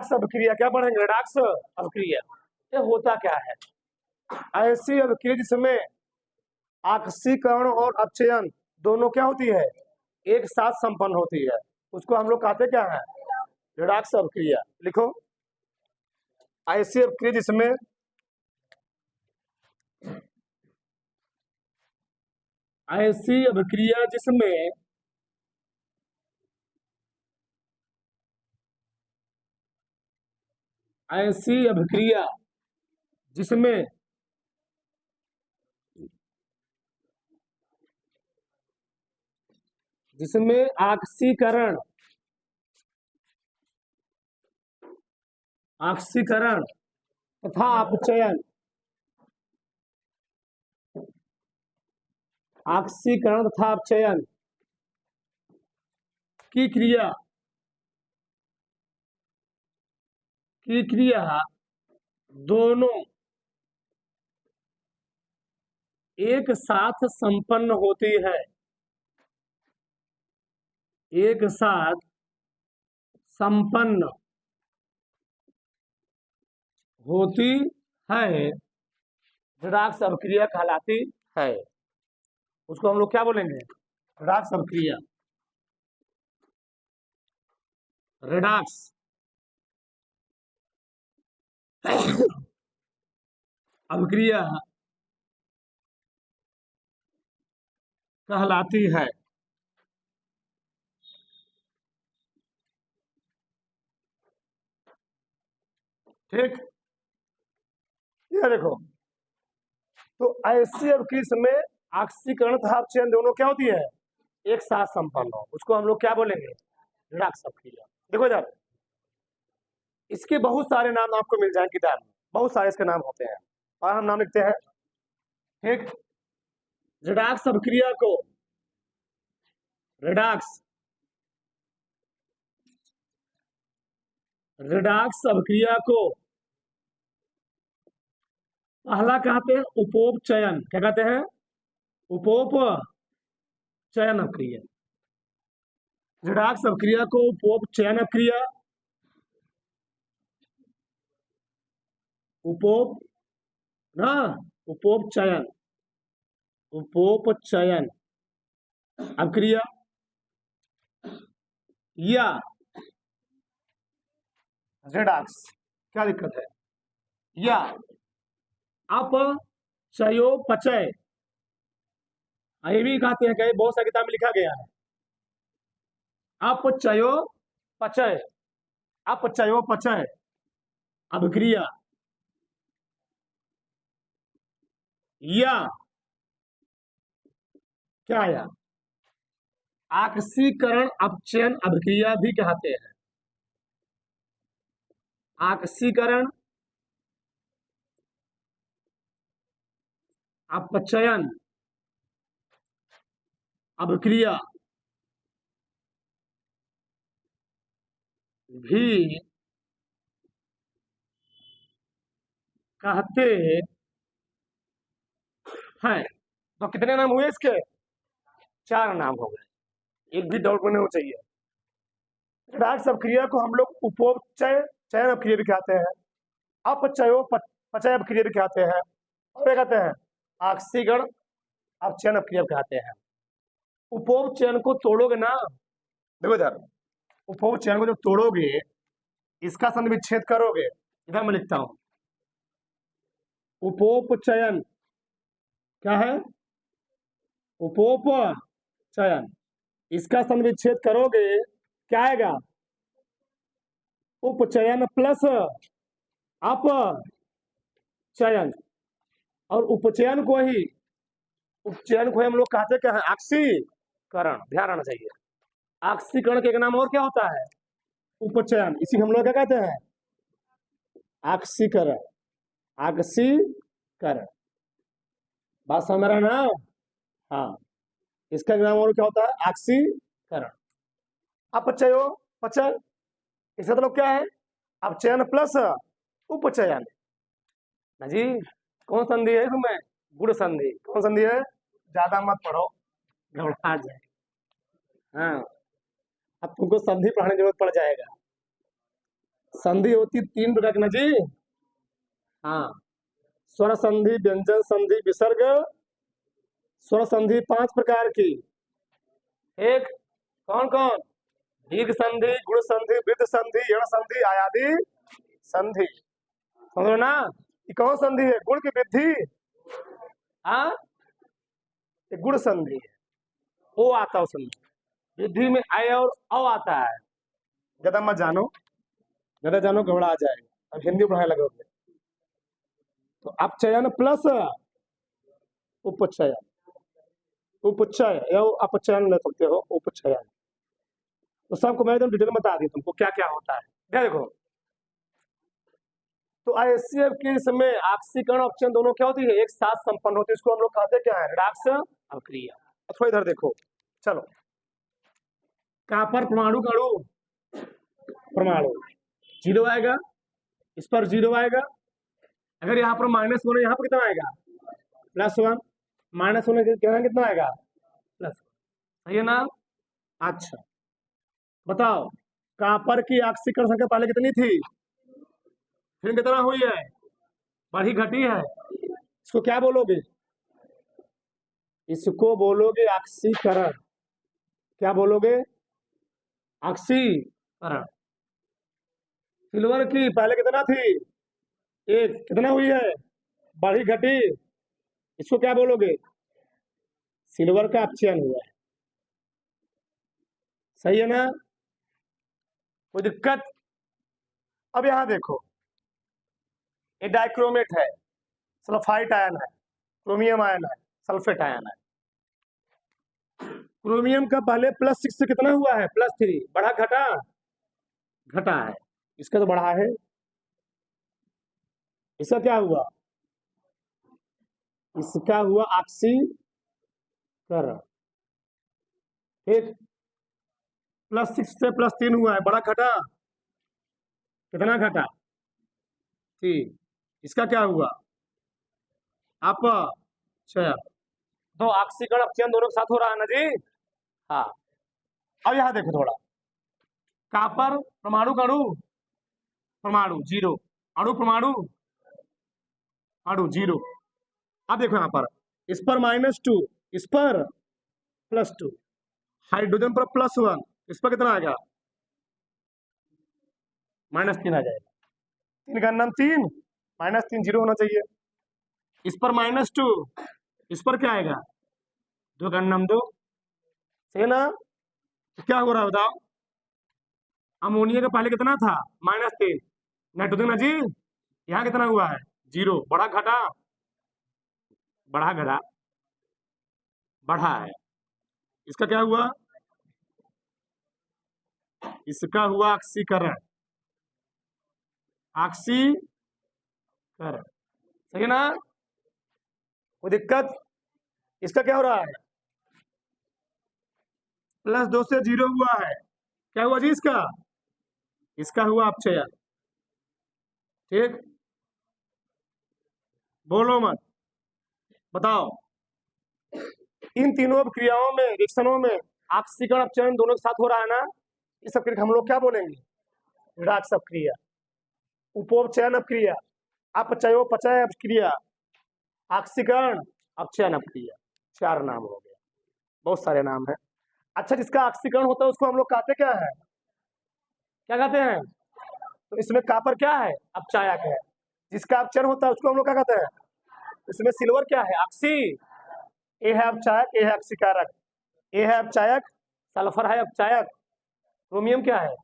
Redox अभिक्रिया, क्या पढ़ेंगे? रिडॉक्स अभिक्रिया। ये होता क्या है? ऐसी अभिक्रिया जिसमें ऑक्सीकरण और अपचयन दोनों क्या होती है? एक साथ संपन्न होती है, उसको हम लोग कहते क्या है? रिडॉक्स अभिक्रिया। लिखो, ऐसी अभिक्रिया जिसमें ऐसी अभिक्रिया जिसमें ऐसी अभिक्रिया जिसमें जिसमें ऑक्सीकरण तथा अपचयन ऑक्सीकरण तथा अपचयन की क्रिया दोनों एक साथ संपन्न होती है, एक साथ संपन्न होती है, रिडॉक्स अभिक्रिया कहलाती है। उसको हम लोग क्या बोलेंगे? रिडॉक्स अभिक्रिया। रिडॉक्स अभिक्रिया कहलाती है। ठीक, ये देखो, तो ऐसी अभिक्रिया में ऑक्सीकरण तथा अपचयन दोनों क्या होती है? एक साथ संपन्न हो, उसको हम लोग क्या बोलेंगे? रिडॉक्स अभिक्रिया। देखो इधर, इसके बहुत सारे नाम आपको मिल जाएंगे किताब में, बहुत सारे इसके नाम होते हैं, और हम नाम लिखते हैं। ठीक, रिडॉक्स अभिक्रिया को रिडॉक्स अभिक्रिया को पहला कहते हैं उपोपचयन। क्या कहते हैं? उपोपचयन अभिक्रिया। रिडॉक्स अभिक्रिया को उपोपचयन अभिक्रिया, उपोपचयन अभिक्रिया या रिडॉक्स, क्या दिक्कत है? या अपचयोपचय, ये भी कहते हैं, कहीं बहुत सारी किताब में लिखा गया है अपचयोपचय अभिक्रिया या क्या या ऑक्सीकरण अपचयन अभिक्रिया भी कहते हैं। ऑक्सीकरण अपचयन अभिक्रिया भी कहते हैं। तो कितने नाम हुए इसके? 4 नाम हो गए, एक भी डाउट नहीं होना चाहिए। रिडॉक्स अभिक्रिया को हम लोग उपोपचयन अभिक्रिया भी कहते हैं, अपचयोपचय अभिक्रिया भी कहते हैं, और क्या कहते हैं? ऑक्सीकरण अपचयन अभिक्रिया कहते हैं। उपोपचयन को तोड़ोगे ना, देखो इधर, उपोपचयन को जब तोड़ोगे, इसका संधि विच्छेद करोगे, इधर मैं लिखता हूं, उपोपचयन क्या है? उपोपचयन, इसका संधि विच्छेद करोगे, क्या आएगा? उपचयन प्लस अपचयन, और उपचयन को ही हम लोग कहते क्या है? ऑक्सीकरण। ध्यान आना चाहिए, ऑक्सीकरण के एक नाम और क्या होता है? उपचयन। इसी हम लोग क्या कहते हैं? ऑक्सीकरण। बात समझ रहा है ना? हाँ, इसका नाम और क्या होता है? ऑक्सीकरण। अपचयोपचय, इसका मतलब क्या है? अपचयन प्लस उपचयन। ना जी, कौन संधि है इसमें? गुण संधि। कौन संधि है? ज्यादा मत पढ़ो, घबरा जाए। हाँ, अब तुमको संधि पढ़ने की जरूरत पड़ जाएगा। संधि होती 3 प्रकार की ना जी। हाँ, स्वर संधि, व्यंजन संधि, विसर्ग। स्वर संधि 5 प्रकार की। एक कौन कौन? दीर्घ संधि, गुण संधि, वृद्ध संधि, यण संधि, आयादी संधि। समझो ना, ये कौन संधि है? गुण की वृद्धि। हाँ, ये गुण संधि है। ओ आता है उसमें, वृद्धि में आय और अ आता है। ज्यादा मत जानो, ज्यादा जानो घबरा जाएगा। अब हिंदी पढ़ाने लगोगे तो अपचयन प्लस उपचयन, उपचय या अपचयन ले सकते हो, उपचयन। तो सबको मैं एकदम डिटेल में बता दी तुमको क्या क्या होता है। क्या देखो, तो आईएससीएफ के समय ऑक्सीकरण अपचयन दोनों क्या होती है? एक साथ संपन्न होती है। इसको हम लोग कहते क्या है? रिडॉक्स अभिक्रिया। थोड़ा इधर देखो, चलो। कॉपर परमाणु का अणु, परमाणु 0 आएगा, इस पर 0 आएगा। अगर यहाँ पर -1 है, यहाँ पर कितना आएगा? +1। -1 कितना आएगा? +1। सही है ना? अच्छा, बताओ, कॉपर की ऑक्सीकरण संख्या पहले कितनी थी, फिर कितना हुई है? बढ़ी घटी है? इसको क्या बोलोगे? इसको बोलोगे ऑक्सीकरण। क्या बोलोगे? ऑक्सीकरण। सिल्वर की पहले कितना थी? 1, कितना हुई है? बढ़ी घटी? इसको क्या बोलोगे? सिल्वर का अपचयन हुआ है। सही है ना? कोई दिक्कत? अब यहां देखो, ये डाइक्रोमेट है, सल्फाइड आयन है, क्रोमियम आयन है, सल्फेट आयन है। क्रोमियम का पहले +6 से कितना हुआ है? +3। बढ़ा घटा? घटा है। इसका तो बढ़ा है। इसका क्या हुआ? इसका हुआ ऑक्सीकरण। ठीक, +6 से +3 हुआ है, बढ़ा घटा? कितना घटा? ठीक, इसका क्या हुआ? अपचयन। तो ऑक्सीकरण अपचयन दोनों के साथ हो रहा है ना जी। हाँ, अब यहां देखो थोड़ा, कॉपर परमाणु का अणु, परमाणु 0, अणु परमाणु, अणु 0। अब देखो यहाँ पर, इस पर -2, इस पर +2, हाइड्रोजन पर +1, इस पर कितना आएगा? -3 आ जाएगा। 3 का नाम 3, -3 0 होना चाहिए। इस पर -2, इस पर क्या आएगा? 2 का नाम 2। सही है ना? तो क्या हो रहा है बताओ? अमोनिया का पहले कितना था? -3। नाइट्रोजन जी, यहाँ कितना हुआ है? 0। बढ़ा घटा? बढ़ा घटा? बढ़ा है। इसका क्या हुआ? इसका हुआ ऑक्सीकरण। ऑक्सीकरण। सही है ना? कोई दिक्कत? इसका क्या हो रहा है? +2 से 0 हुआ है। क्या हुआ जी इसका? इसका हुआ अपचयन। ठीक, बोलो मत, बताओ। इन तीनों क्रियाओं में, रिएक्शनों में ऑक्सीकरण अपचयन दोनों के साथ हो रहा है ना? इस सब क्रिया हम लोग क्या बोलेंगे? रिडॉक्स अपक्रिया, उपोपचयन अपक्रिया, अपचयोपचय अपक्रिया, ऑक्सीकरण अपचयन अपक्रिया। 4 नाम हो गया, बहुत सारे नाम है। अच्छा, जिसका ऑक्सीकरण होता है उसको हम लोग कहते क्या है? क्या कहते हैं? तो इसमें कॉपर क्या है? अपचायक है। जिसका अपचयन होता है उसको हम लोग क्या कहते हैं? इसमें सिल्वर क्या है? ऑक्सी। ए है अपचायक, ए है ऑक्सीकारक। ए है अपचायक, सल्फर है अपचायक, क्रोमियम क्या है?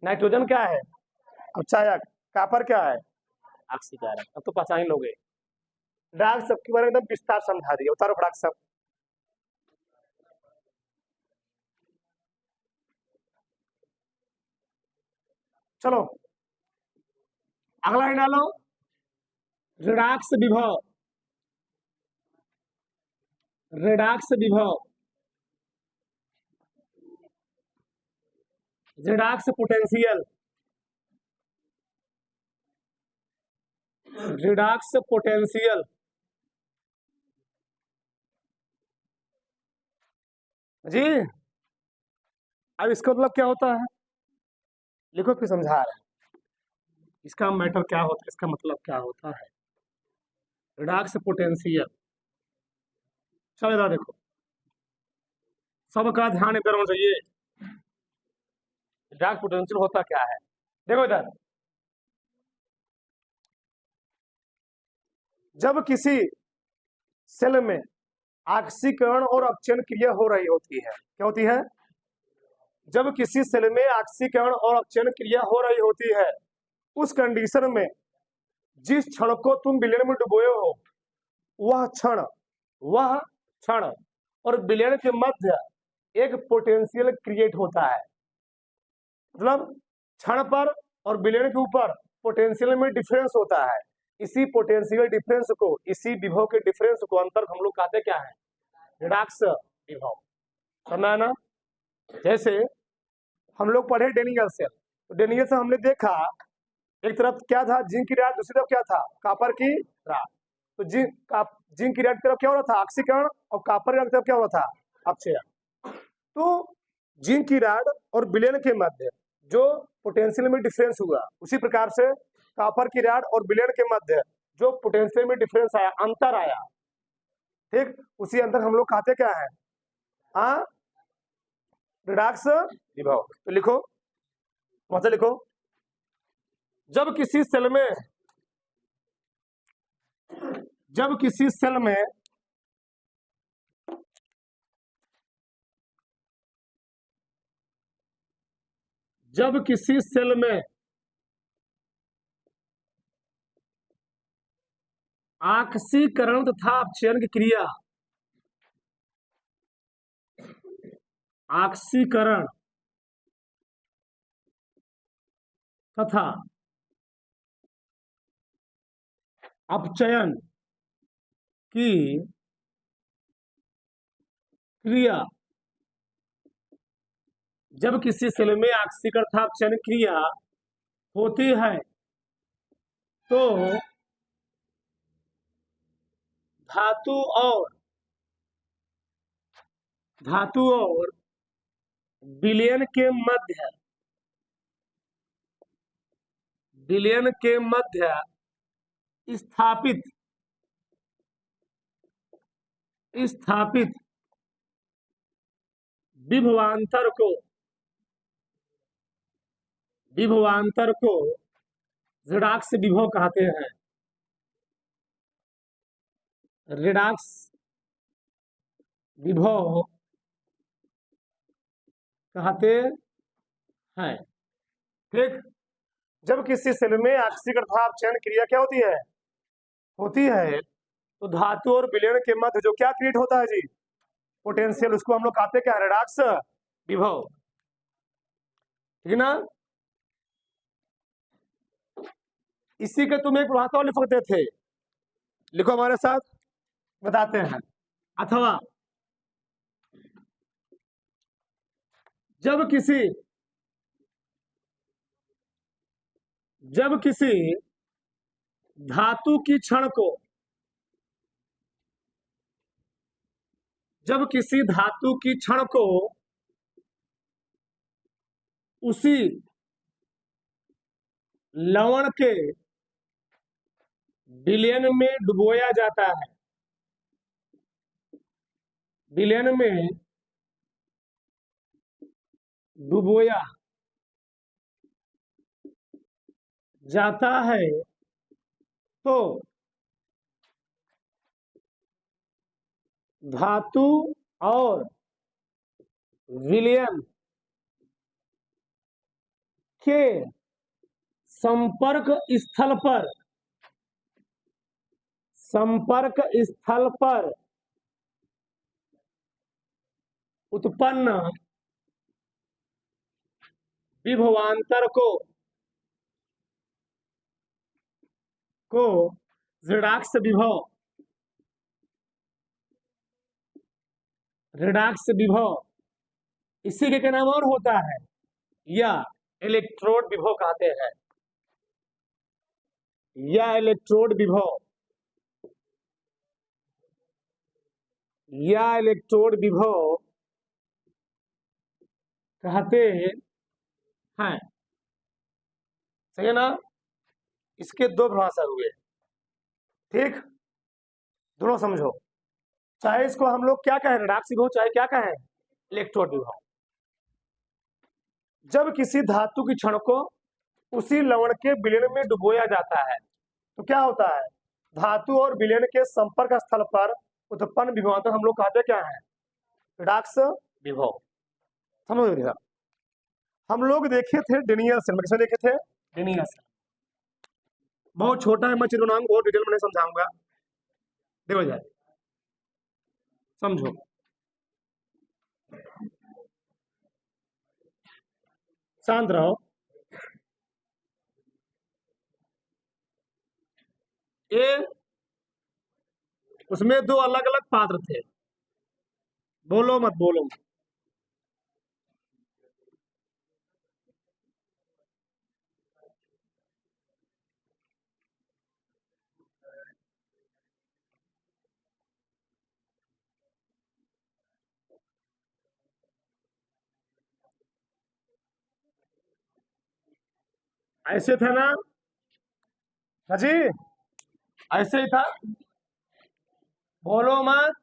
नाइट्रोजन क्या है? अपचायक। कॉपर क्या है? ऑक्सीकारक। अब तो पहचान ही लोगे। डार्क सब के बारे में एकदम विस्तार समझा दिया। उतारो फटाक सब। चलो अगला ही डालो, रेडाक्स विभव। रेडाक्स विभव, रेडाक्स पोटेंशियल, रेडाक्स पोटेंशियल। जी, अब इसका मतलब क्या होता है? लिखो फिर समझा रहे हैं इसका मैटर क्या होता है, इसका मतलब क्या होता है। रिडक्स पोटेंशियल, चलो देखो सबका ध्यान इधर होना चाहिए। रिडक्स पोटेंशियल होता क्या है, देखो इधर। जब किसी सेल में ऑक्सीकरण और अपचयन क्रिया हो रही होती है, क्या होती है? जब किसी सेल में ऑक्सीकरण और अपचयन क्रिया हो रही होती है, उस कंडीशन में जिस क्षण को तुम विलयन में डुबोए हो, वह क्षण वह क्षण और विलयन के मध्य एक पोटेंशियल क्रिएट होता है। मतलब क्षण पर और विलयन के ऊपर पोटेंशियल में डिफरेंस होता है। इसी पोटेंशियल डिफरेंस को, इसी विभव के डिफरेंस को अंतर हम लोग कहते क्या है? रिडक्स विभव। समझा ना? जैसे हम लोग पढ़े डेनियल सेल, तो डेनियल से हमने देखा एक तरफ क्या था, जिंक की राड, दूसरी तरफ क्या था, कॉपर की राड। तो जिंक की राड की तरफ क्या हो रहा था? ऑक्सीकरण, और कॉपर की राड की तरफ क्या हो रहा था? अपचयन। तो जिंक की राड और विलयन के मध्य जो पोटेंशियल में डिफरेंस हुआ, उसी प्रकार से कॉपर की राड और विलयन के मध्य जो पोटेंशियल में डिफरेंस आया, अंतर आया, ठीक, उसी अंतर हम लोग कहते क्या है? हाँ, रिडक्स विभव। तो लिखो, वहां से लिखो, जब किसी सेल में जब किसी सेल में जब किसी सेल में ऑक्सीकरण तथा अपचयन की क्रिया, ऑक्सीकरण तथा अपचयन की क्रिया, जब किसी सेल में ऑक्सीकरण तथा अपचयन क्रिया होती है तो धातु और विलयन के मध्य स्थापित स्थापित विभवांतर को रिडक्स विभव कहते हैं। रिडक्स विभव कहते हैं, ठीक। जब किसी सेल में ऑक्सीकरण तथा अपचयन क्रिया क्या होती है तो धातु और विलयन के मध्य जो क्या क्रिएट होता है जी? पोटेंशियल। उसको हम लोग कहते क्या? रिडक्स विभव, ठीक ना? इसी के तुम एक भाषा लिख सकते थे, लिखो हमारे साथ, बताते हैं। अथवा जब किसी धातु की क्षण को उसी लवण के विलयन में डुबोया जाता है, विलयन में डुबोया जाता है तो धातु और विलयन के संपर्क स्थल पर उत्पन्न विभवांतर को रिडक्स विभव, इसी के नाम और होता है, या इलेक्ट्रोड विभव कहते हैं, या इलेक्ट्रोड विभव कहते हैं। सही है ना। इसके दो परिभाषा हुए, ठीक, दोनों समझो। चाहे इसको हम लोग क्या कहें, रेडॉक्स विभव, चाहे क्या कहें, इलेक्ट्रोड विभव। जब किसी धातु की क्षण को उसी लवण के विलयन में डुबोया जाता है तो क्या होता है, धातु और विलयन के संपर्क स्थल पर उत्पन्न विभव तो हम लोग कहते क्या है, रेडॉक्स विभव। समझ रहे, हम लोग देखे थे डेनियल सेल में, किसमें देखे थे, डेनियल सेल। बहुत छोटा है, मैं चित्रों बहुत डिटेल में नहीं समझाऊंगा, देखो जाए, समझो। शांत रहो। ये उसमें दो अलग अलग पात्र थे, बोलो मत, बोलो मत। ऐसे था ना जी, ऐसे ही था, बोलो मत,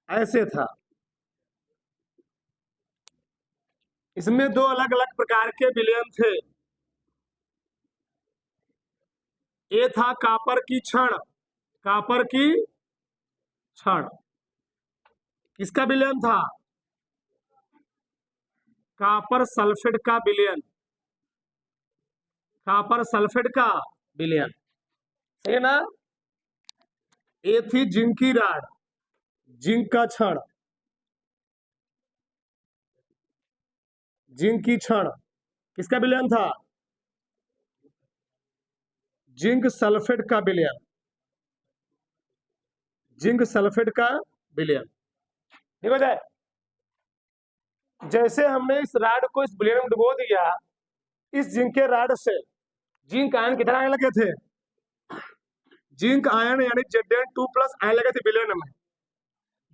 ऐसे था। इसमें दो अलग अलग प्रकार के विलयन थे। ये था कापर की क्षण, कापर की क्षण, किसका विलयन था, कापर सल्फेट का विलयन, कापर सल्फेट का विलयन, सही है ना। ये थी जिंक की राड, जिंक का क्षण, जिंक की क्षण, किसका विलयन था, जिंक सल्फेट का विलयन, जिंक सल्फेट का विलयन। ठीक हो जाए। जैसे हमने इस राड को इस विलयन में डुबो दिया, इस जिंक के राड से जिंक आयन कितना आने लगे थे, जिंक आयन यानी Zn2+ आने लगे थे विलयन में,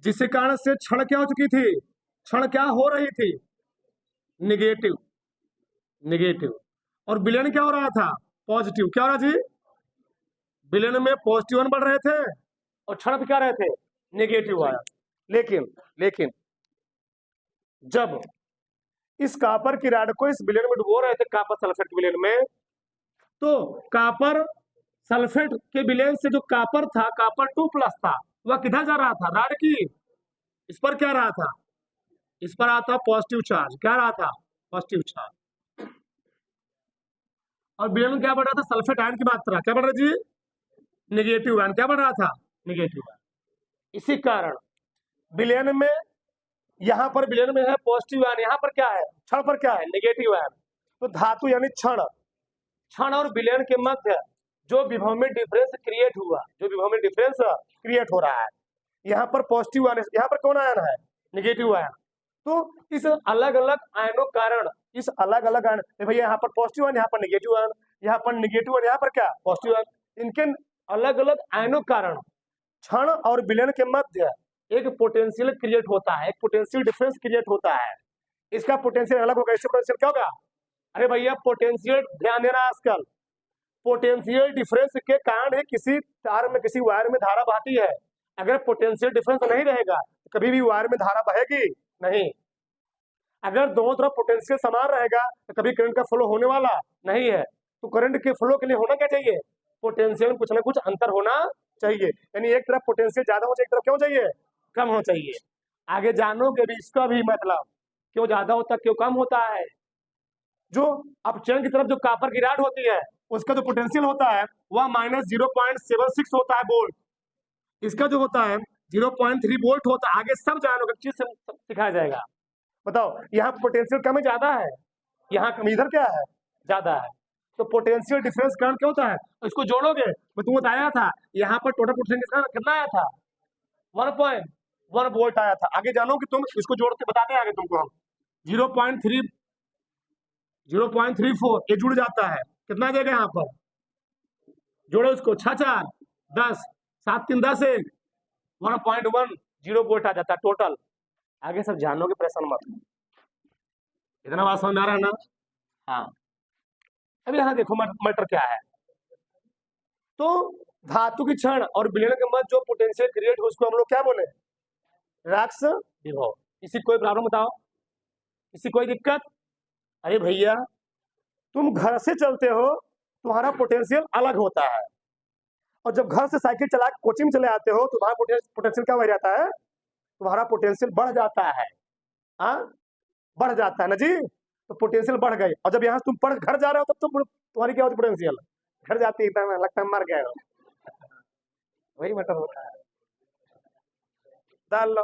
जिसके कारण से क्षण क्या हो चुकी थी, क्षण क्या हो रही थी, निगेटिव, निगेटिव। और विलयन क्या हो रहा था, पॉजिटिव। क्या हो रहा जी, विलयन में पॉजिटिव आयन बढ़ रहे थे और क्षण पे क्या रहे थे, निगेटिव आयन। लेकिन जब इस कापर की राड को इस विलयन में डुबो रहे थे, कापर सल्फेट के विलयन में, तो कापर सल्फेट के विलयन से जो कापर था, कापर 2+ था, वह किधर जा रहा था, राड की इस पर क्या रहा था, इस पर आता पॉजिटिव चार्ज, क्या रहा था, पॉजिटिव चार्ज। और विलयन में क्या बढ़ रहा था, सल्फेट आयन की मात्रा क्या बढ़ रही थी, निगेटिव आयन, क्या बढ़ रहा था, निगेटिव आयन। इसी कारण विलयन में, यहां पर विलयन में है पॉजिटिव आयन, यहां पर क्या है, क्षण पर क्या है, निगेटिव आयन। तो धातु यानी क्षण, क्षण और विलयन के मध्य जो विभव में डिफरेंस क्रिएट हुआ, जो विभव में डिफरेंस क्रिएट हो रहा है, यहाँ पर पॉजिटिव आयन, यहाँ पर कौन आयन है, निगेटिव आयन। तो इस अलग अलग आयनों कारण, इस अलग अलग आयन, भैया यहाँ पर पॉजिटिव आयन, यहाँ पर निगेटिव आयन, यहाँ पर निगेटिव आयन, यहाँ पर क्या, पॉजिटिव आयन, इनके अलग अलग आयनों कारण क्षण और विलयन के मध्य एक पोटेंशियल क्रिएट होता है, एक पोटेंशियल डिफरेंस क्रिएट होता है। इसका पोटेंशियल अलग होगा, इससे पोटेंशियल क्या होगा, अरे भैया पोटेंशियल ध्यान देना, आजकल पोटेंशियल डिफरेंस के कारण ही किसी तार में, किसी वायर में धारा बहती है। अगर पोटेंशियल डिफरेंस नहीं रहेगा तो कभी भी वायर में धारा बहेगी नहीं। अगर दोनों तरफ पोटेंशियल समान रहेगा तो कभी करंट का फ्लो होने वाला नहीं है। तो करंट के फ्लो के लिए होना क्या चाहिए, पोटेंशियल में कुछ ना कुछ अंतर होना चाहिए, यानी एक तरफ पोटेंशियल ज्यादा हो चाहिए, एक तरफ क्यों चाहिए, कम हो चाहिए। आगे जानोगे भी इसका भी मतलब, क्यों ज्यादा होता क्यों कम होता है। जो अपचयन की तरफ जो कापर की राड होती है, उसका जो पोटेंशियल होता है वह -0.76 होता है वोल्ट, इसका जो होता है 0.3 वोल्ट होता है। आगे सब जानोगे, चीज सिखाया जाएगा। बताओ यहाँ पोटेंशियल कम है ज्यादा है, यहाँ कम, इधर क्या है, ज्यादा है। तो पोटेंशियल डिफरेंस करंट क्या होता है, इसको जोड़ोगे, मैं तुमको बताया था, यहाँ पर टोटल पोटेंशियल कितना आया था, 1.1 वोल्ट आया था। आगे जानोगे तुम, इसको जोड़ते बताते हैं आगे तुमको हम। 0.34 ये जुड़ जाता है, कितना देगा यहाँ पर, जोड़ो उसको, 6 4 10 7 3 10 1 1.10 वोल्ट आ जाता है टोटल। आगे सब जानोगे, परेशान मत। इतना बात समझ में आ रहा है ना? हाँ। अब यहाँ देखो मैटर क्या है। तो धातु की क्षण और विलयन के मध्य जो पोटेंशियल क्रिएट हो उसको हम लोग क्या बोले? राक्स विभव। किसी कोई प्रॉब्लम बताओ, किसी कोई दिक्कत? अरे भैया, तुम घर से चलते हो, तुम्हारा पोटेंशियल अलग होता है, और जब घर से साइकिल चला के कोचिंग चले आते हो तो तुम्हारा पोटेंशियल क्या बढ़ जाता है? तुम्हारा पोटेंशियल बढ़ जाता है। हाँ, बढ़ जाता है ना जी। तो पोटेंशियल बढ़ गई, और जब यहाँ से तुम पढ़ घर जा रहे हो तब तो तुम्हारी क्या होती पोटेंशियल? घर जाती है लगता है मर गए हो। वही मतलब होता है। डाल लो।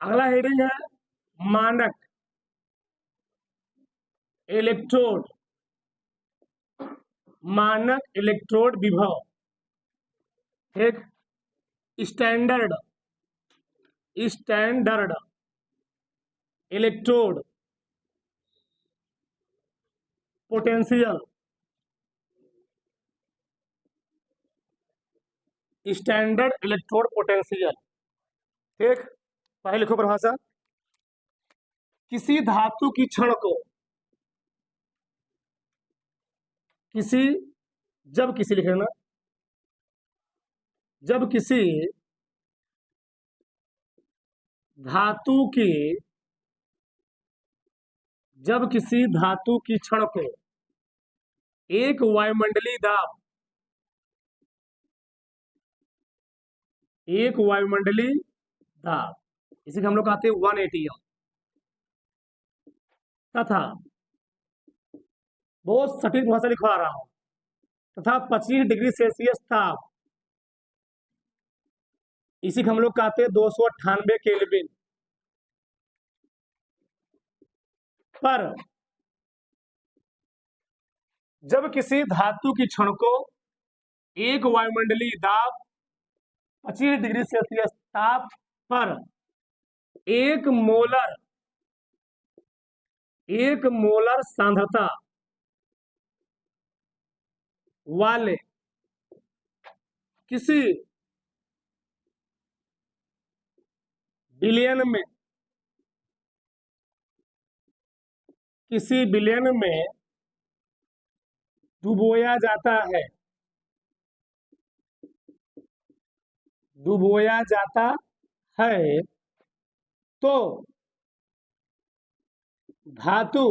अगला हेडिंग है मानक इलेक्ट्रोड। मानक इलेक्ट्रोड विभव, एक standard standard electrode potential. Standard electrode potential. ठीक, पहले लिखो परिभाषा। किसी धातु की क्षण को किसी जब किसी लिख लेना, जब किसी धातु की जब किसी धातु की क्षण को एक वायुमंडलीय दाब एक वायुमंडलीय दाब, इसी को हम लोग कहते हैं 1 ATM, तथा बहुत सटीक भाषा लिखवा रहा हूं, तथा 25 डिग्री सेल्सियस ताप, इसी को हम लोग कहते हैं 298 केल्विन पर जब किसी धातु की क्षण को एक वायुमंडलीय दाब 25 डिग्री सेल्सियस ताप पर एक मोलर सांद्रता वाले किसी विलयन में डुबोया जाता है तो धातु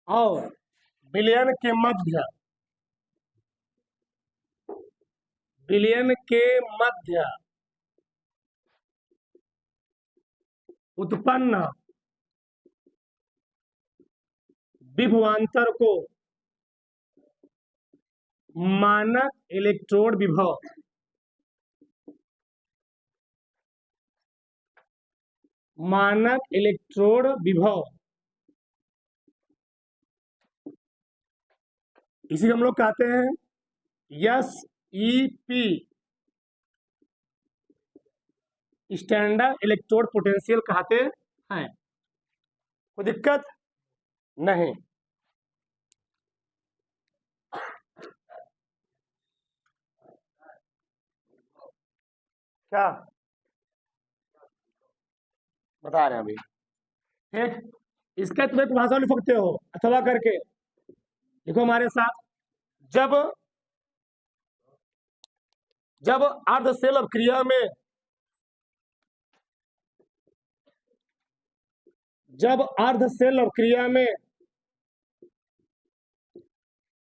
और विलयन के मध्य उत्पन्न विभवांतर को मानक इलेक्ट्रोड विभव इसी को हम लोग कहते हैं SEP, स्टैंडर्ड इलेक्ट्रोड पोटेंशियल कहते हैं। कोई दिक्कत नहीं। क्या बता रहे हैं अभी? ठीक, इसका तुम एक भाषा लिख सकते हो अथवा करके लिखो हमारे साथ। जब जब अर्ध सेल अभिक्रिया में जब अर्ध सेल अभिक्रिया में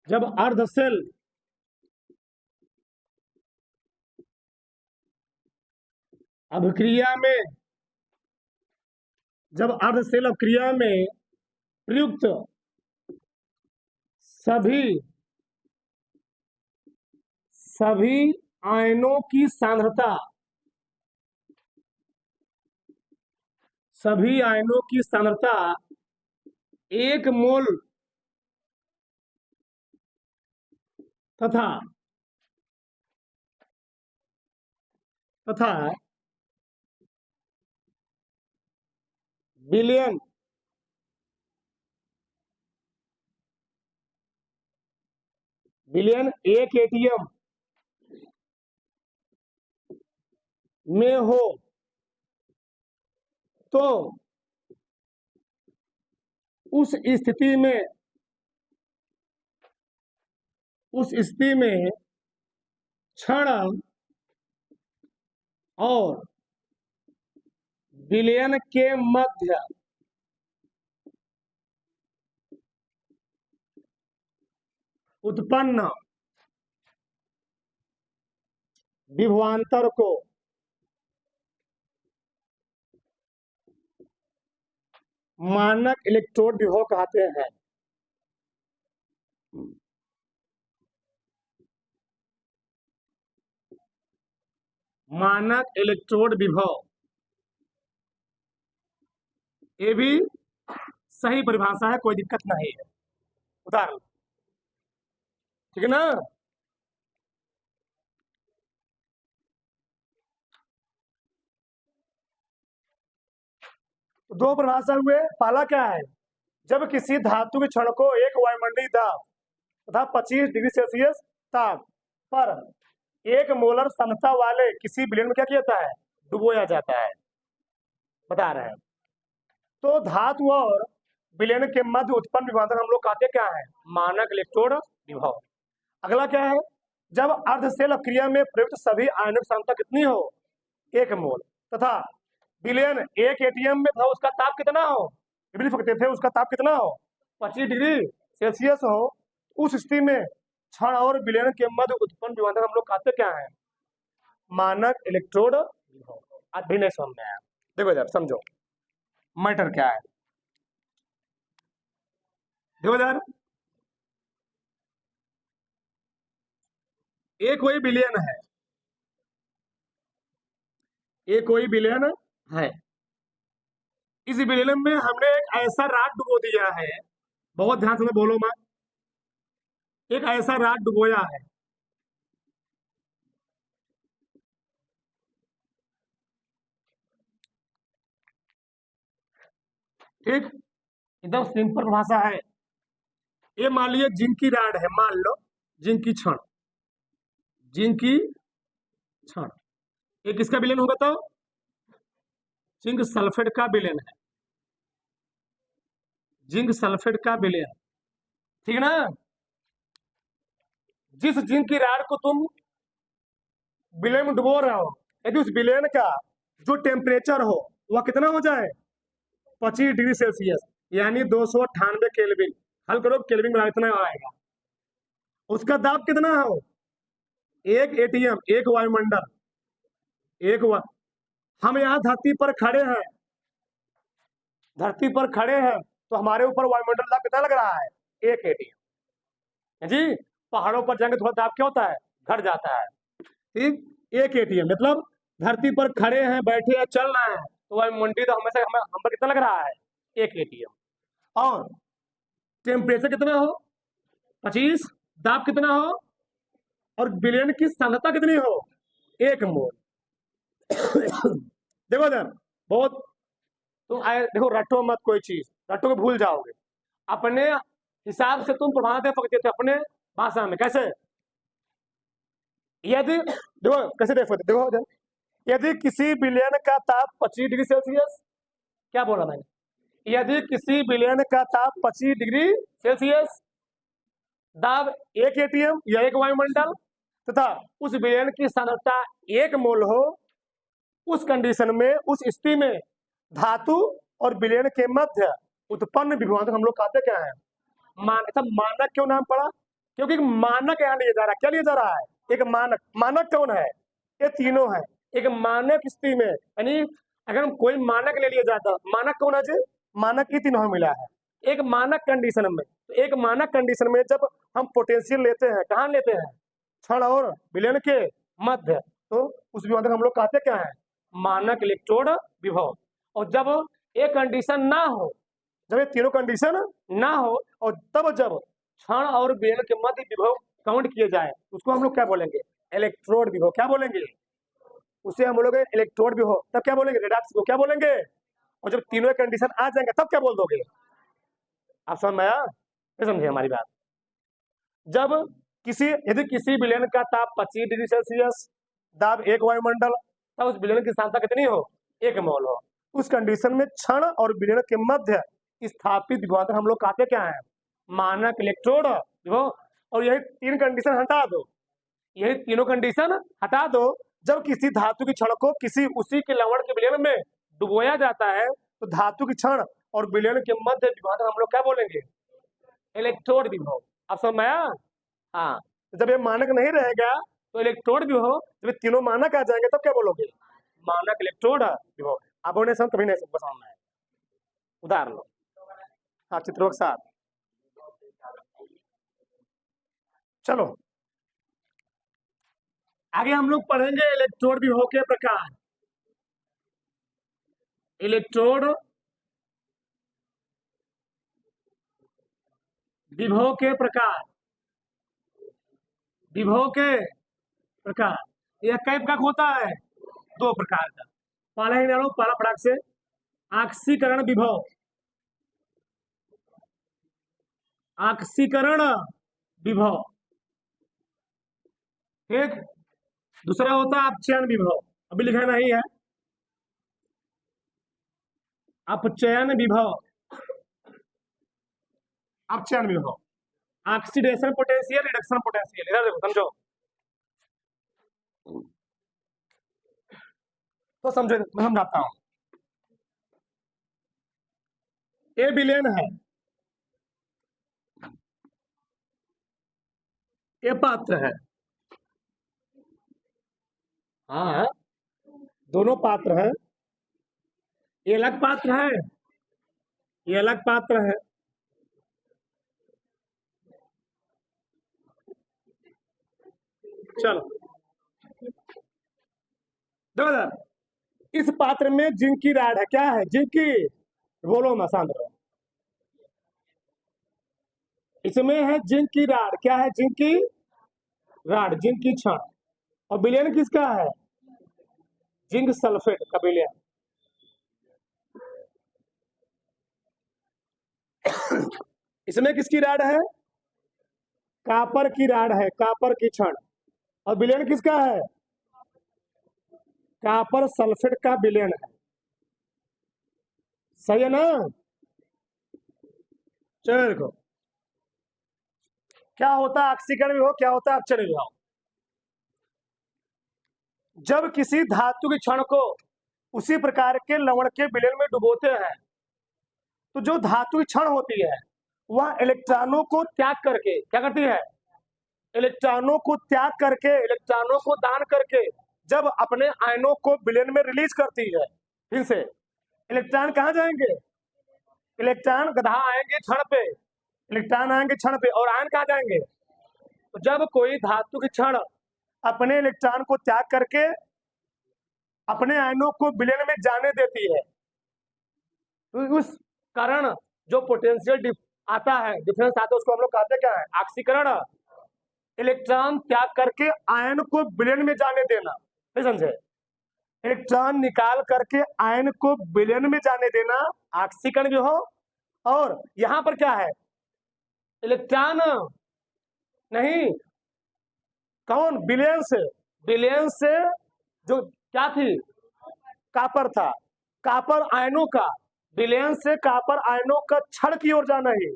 जब अर्ध सेल अभिक्रिया में जब अर्ध सेल अभिक्रिया में प्रयुक्त सभी आयनों की सांद्रता एक मोल तथा विलयन विलयन 1 ATM में हो तो उस स्थिति में क्षण और विलयन के मध्य उत्पन्न विभवांतर को मानक इलेक्ट्रोड विभव कहते हैं। मानक इलेक्ट्रोड विभव, ये भी सही परिभाषा है, कोई दिक्कत नहीं है। उदाहरण, ठीक है ना। दो परिभाषा हुए। पहला क्या है, जब किसी धातु के क्षण को एक वायुमंडलीय दाब तथा 25 डिग्री सेल्सियस ताप पर 1 मोलर सांद्रता वाले किसी विलयन में क्या किया जाता है, डुबोया जाता है, बता रहे हैं। तो धातु और विलयन के मध्य उत्पन्न विभवांतर हम लोग कहते क्या है, मानक इलेक्ट्रोड विभव। अगला क्या है, जब अर्धशेल क्रिया में प्रयुक्त सभी आयनों की सांद्रता कितनी हो, 1 मोल, तथा विलयन 1 एटीएम में था, उसका ताप कितना हो, लिख सकते थे, उसका ताप कितना हो, 25 डिग्री सेल्सियस हो। उस स्थिति में क्षण और विलयन के मध्य उत्पन्न विभवांतर हम लोग कहते क्या है, मानक इलेक्ट्रोड विभव। अभी नहीं समझ में आया, देखो इधर समझो मैटर क्या है। देखो इधर, एक कोई विलयन है, एक कोई विलयन है। इस विलयन में हमने एक ऐसा राड डुबो दिया है, बहुत ध्यान से बोलो मत, एक ऐसा राड डुबोया है, ठीक, एकदम सिंपल भाषा है। ये मान लीजिए जिंक की राड है, मान लो जिंक की क्षण, जिंक की क्षण, ये किसका विलयन होगा, तो जिंक सल्फेट का विलयन है, जिंक सल्फेट का विलयन, ठीक है ना। जिस जिंक की राड को तुम विलयन में डुबो रहे हो, यदि उस विलयन का जो टेम्परेचर हो वह कितना हो जाए, 25 डिग्री सेल्सियस, यानी 298 केल्विन, हल करो केल्विन में इतना आएगा। उसका दाब कितना हो, 1 एटीएम, एक वायुमंडल, हम यहाँ धरती पर खड़े हैं, धरती पर खड़े हैं, तो हमारे ऊपर वायुमंडल दाब कितना लग रहा है, 1 एटीएम जी। पहाड़ों पर जाएंगे थोड़ा दाब क्या होता है, घट जाता है, ठीक। 1 एटीएम मतलब धरती पर खड़े हैं, बैठे हैं, चल रहे हैं, तो वायुमंडलीय तो हमेशा हम पर कितना लग रहा है, 1 एटीएम। और टेम्परेचर कितना हो, 25, दाब कितना हो, और विलयन की सांद्रता कितनी हो, 1 मोल। देखो इधर बहुत, तुम देखो रटो मत कोई चीज, रटो के भूल जाओगे। अपने हिसाब से तुम पढ़ा दे सकते थे अपने भाषा में, कैसे, यदि देखो कैसे देखो इधर, यदि किसी विलयन का ताप 25 डिग्री सेल्सियस, क्या बोला मैंने, यदि किसी विलयन का ताप 25 डिग्री सेल्सियस, दाब 1 एटीएम या 1 वायुमंडल, तथा उस विलयन की सांद्रता 1 मोल हो, उस कंडीशन में, उस स्थिति में धातु और विलयन के मध्य उत्पन्न विभवांतर हम लोग कहते क्या है, मानक क्यों नाम पड़ा, क्योंकि मानक यहाँ लिया जा रहा है, क्या लिया जा रहा है, एक मानक। मानक कौन है, ये तीनों है। एक मानक स्थिति में, यानी अगर हम कोई मानक ले लिया जाता, मानक कौन है जी, मानक ही तीनों मिला है। एक मानक कंडीशन में, तो एक मानक कंडीशन में जब हम पोटेंशियल लेते हैं, कहाँ लेते हैं, क्षण और विलयन के मध्य, तो उस विभवांतर हम लोग कहते क्या है, मानक इलेक्ट्रोड विभव। और जब एक कंडीशन ना हो, जब ये तीनों कंडीशन ना हो, और तब जब क्षण और विलयन के मध्य विभव काउंट किए जाए, उसको हम लोग क्या बोलेंगे, इलेक्ट्रोड विभव। क्या बोलेंगे, उसे हम लोग इलेक्ट्रोड विभव। तब क्या बोलेंगे, रेडॉक्स को क्या बोलेंगे। और जब तीनों कंडीशन आ जाएंगे तब क्या बोल दोगे, आप समझ में आया, समझे हमारी बात। यदि किसी विलयन का ताप 25 डिग्री सेल्सियस, दाब 1 वायुमंडल, तब उस विलयन की सांद्रता कितनी हो, 1 मोल हो। उस कंडीशन में क्षण और विलयन के मध्य स्थापित विभवांतर हम लोग कहते क्या है, मानक इलेक्ट्रोड विभव। और यही 3 कंडीशन हटा दो, यही तीनों कंडीशन हटा दो। जब किसी धातु की क्षण को किसी उसी के लवण के विलयन में डुबोया जाता है तो धातु की क्षण और विलयन के मध्य विभवांतर हम लोग क्या बोलेंगे, इलेक्ट्रोड विभव। अब समझ में आया? हाँ, जब ये मानक नहीं रहेगा तो इलेक्ट्रोड विभव, जब तीनों मानक आ जाएंगे तब क्या बोलोगे, मानक इलेक्ट्रोड विभव। अब उन्हें समझ, कभी नहीं समझ में आए। उदाहरण लो, हाँ, चित्रों के साथ चलो आगे हम लोग पढ़ेंगे इलेक्ट्रोड विभव के प्रकार। इलेक्ट्रोड विभव के प्रकार, विभव के प्रकार। यह कई प्रकार होता है, 2 प्रकार का। पहला ही डालो, पहला फटाक से, आक्सीकरण विभव। आक्सीकरण विभव, ठीक। दूसरा होता है अपचयन विभव, अभी लिखा नहीं है, अपचयन विभव। अपचयन विभव, ऑक्सीडेशन पोटेंशियल, रिडक्शन पोटेंशियल। इधर देखो, समझो तो समझो, मैं समझाता हूं। ए विलयन है, ये पात्र है, हाँ, दोनों पात्र है। ये अलग पात्र है, ये अलग पात्र है। चलो देखो, इस पात्र में जिंक की राड है, क्या है, जिंक की, बोलो ना सांद्र। इसमें है जिंक की राड, क्या है, जिंक की राड, जिंक की छड़। और विलयन किसका है, जिंक सल्फेट का विलयन। इसमें किसकी राड है, कापर की राड है, कापर की छड़। और विलयन किसका है, कापर सल्फेट का विलयन है। सही है ना? चलो देखो क्या होता है ऑक्सीकरण विभव, क्या होता है अपचयन विभव। जब किसी धातु की क्षण को उसी प्रकार के लवण के विलयन में डुबोते हैं तो जो धातु की क्षण होती है वह इलेक्ट्रॉनों को त्याग करके क्या करती है, इलेक्ट्रॉनों को त्याग करके, इलेक्ट्रॉनों को दान करके जब अपने आयनों को विलयन में रिलीज करती है, फिर से इलेक्ट्रॉन कहाँ जाएंगे, इलेक्ट्रॉन गधा आएंगे क्षण पे, इलेक्ट्रॉन आएंगे क्षण पे, और आयन कहाँ जाएंगे। तो जब कोई धातु की क्षण अपने इलेक्ट्रॉन को त्याग करके अपने आयनों को विलयन में जाने देती है तो उस कारण जो पोटेंशियल आता है, डिफरेंस आता है, उसको हम लोग कहते हैं क्या है, ऑक्सीकरण। इलेक्ट्रॉन त्याग करके आयन को विलयन में जाने देना, नहीं समझे, इलेक्ट्रॉन निकाल करके आयन को विलयन में जाने देना ऑक्सीकरण जो हो। और यहां पर क्या है, इलेक्ट्रॉन नहीं, कौन, विलयन से, विलयन से जो क्या थी, कापर था, कापर आयनों का, विलयन से कापर आयनों का क्षण की ओर जाना ही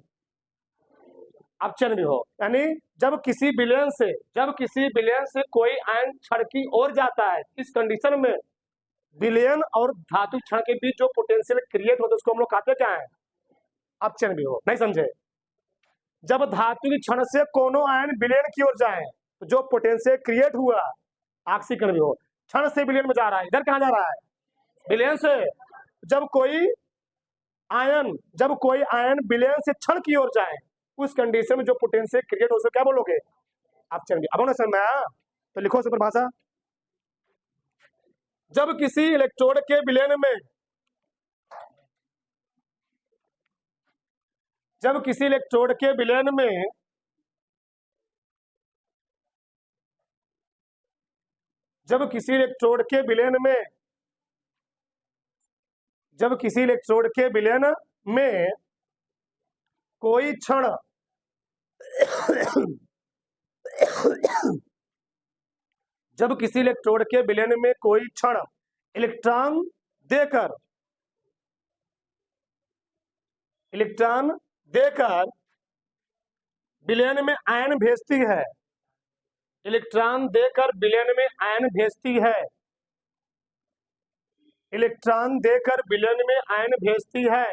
अपचयन भी हो। यानी जब किसी विलयन से, जब किसी विलयन से कोई आयन क्षण की ओर जाता है, इस कंडीशन में विलयन और धातु क्षण के बीच जो पोटेंशियल क्रिएट होता है उसको हम लोग कहते क्या है, अपचयन भी हो। नहीं समझे, जब धातु की क्षण से कोनो आयन विलयन की ओर जाए तो जो पोटेंशियल क्रिएट हुआ ऑक्सीकरण भी हो। क्षण से विलयन में जा रहा है, इधर कहां जा रहा है, विलयन से। जब कोई आयन विलयन से क्षण की ओर जाए उस कंडीशन में जो पोटेंशियल क्रिएट हो, क्या बोलोगे, अपचयन भी। अब समझ में आया, तो लिखो इस परिभाषा। जब किसी इलेक्ट्रोड के विलयन में, जब किसी इलेक्ट्रोड के विलयन में जब किसी इलेक्ट्रोड के विलयन में जब किसी इलेक्ट्रोड के विलयन में कोई क्षण जब किसी इलेक्ट्रोड के विलयन में कोई क्षण इलेक्ट्रॉन देकर विलयन में आयन भेजती है, इलेक्ट्रॉन देकर विलयन में आयन भेजती है, इलेक्ट्रॉन देकर विलयन में आयन भेजती है,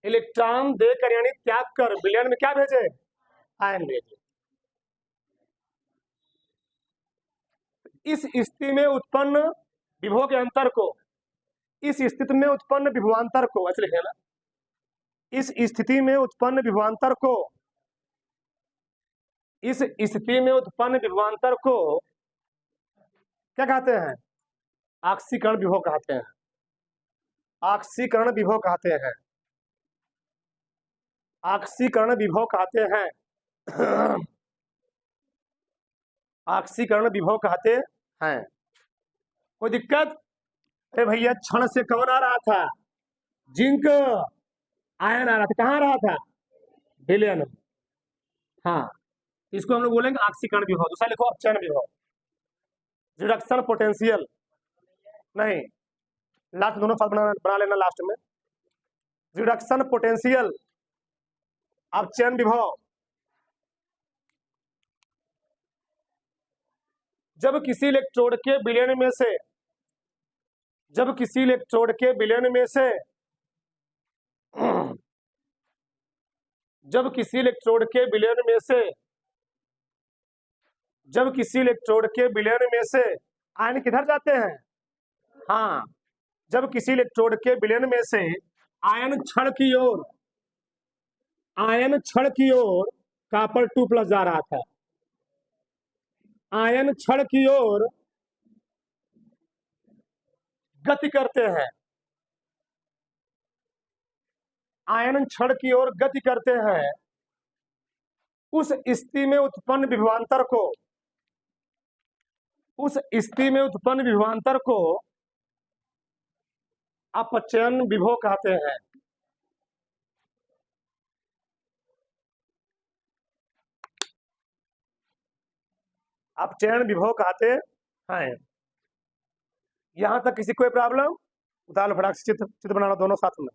इलेक्ट्रॉन देकर यानी त्याग कर विलयन में क्या भेजे, आयन भेजे। इस स्थिति में उत्पन्न विभव के अंतर को, इस स्थिति में उत्पन्न विभवांतर को, ऐसे लिखे ना, इस स्थिति में उत्पन्न विभवांतर को, इस स्थिति में उत्पन्न विभवांतर को क्या कहते हैं, ऑक्सीकरण विभव कहते हैं, ऑक्सीकरण विभव कहते हैं, ऑक्सीकरण विभव कहते हैं, ऑक्सीकरण विभव कहते हैं। कोई दिक्कत? अरे भैया क्षण से कौन आ रहा था, जिंक आयन आ रहा था, कहाँ आ रहा था, विलयन। हाँ, इसको हम लोग बोलेंगे ऑक्सीकरण विभव। दूसरा लिखो अपचयन विभव, रिडक्शन पोटेंशियल नहीं, लास्ट दोनों फल बना लेना लास्ट में। रिडक्शन पोटेंशियल, अपचयन विभव। जब किसी इलेक्ट्रोड के विलयन में से, जब किसी इलेक्ट्रोड के विलयन में से, जब किसी इलेक्ट्रोड के विलयन में से, जब किसी इलेक्ट्रोड के विलयन में से आयन किधर जाते हैं, हाँ, जब किसी इलेक्ट्रोड के विलयन में से आयन क्षण की ओर, आयन क्षण की ओर कॉपर 2+ जा रहा था, आयन क्षण की ओर गति करते हैं, आयन क्षण की ओर गति करते हैं, उस स्थिति में उत्पन्न विभवांतर को, उस स्थिति में उत्पन्न विभवांतर को अपचयन विभव कहते हैं। अपचयन विभव कहते हैं। यहां तक किसी कोई प्रॉब्लम? उतार लो फटाक से, चित्र बनाना दोनों साथ में।